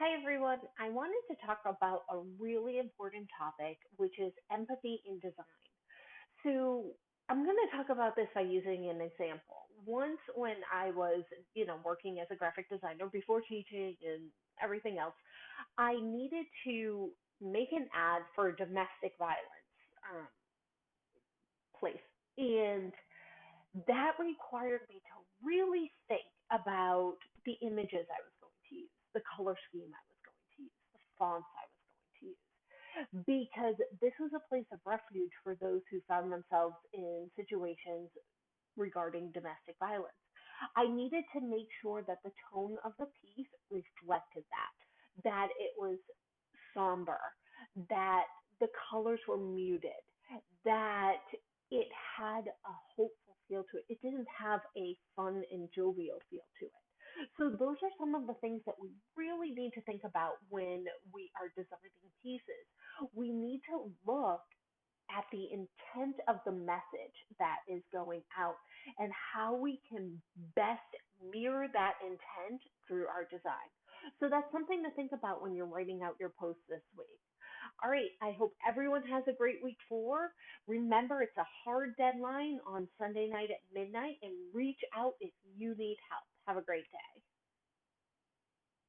Hi, everyone. I wanted to talk about a really important topic, which is empathy in design. So, I'm going to talk about this by using an example. Once, when I was, working as a graphic designer before teaching and everything else, I needed to make an ad for a domestic violence um, place. And that required me to really think about the images I was going to use, the color scheme I was going to use, the fonts I was going to use, because this was a place of refuge for those who found themselves in situations regarding domestic violence. I needed to make sure that the tone of the piece reflected that it was somber, that the colors were muted, that it had a hopeful feel to it. It didn't have a fun and jovial feel to it. So those are some of the things that we really need to think about when we are designing pieces. We need to look at the intent of the message that is going out and how we can best mirror that intent through our design. So that's something to think about when you're writing out your post this week. All right, I hope everyone has a great week four. Remember, it's a hard deadline on Sunday night at midnight, and reach out if you need help. Have a great day.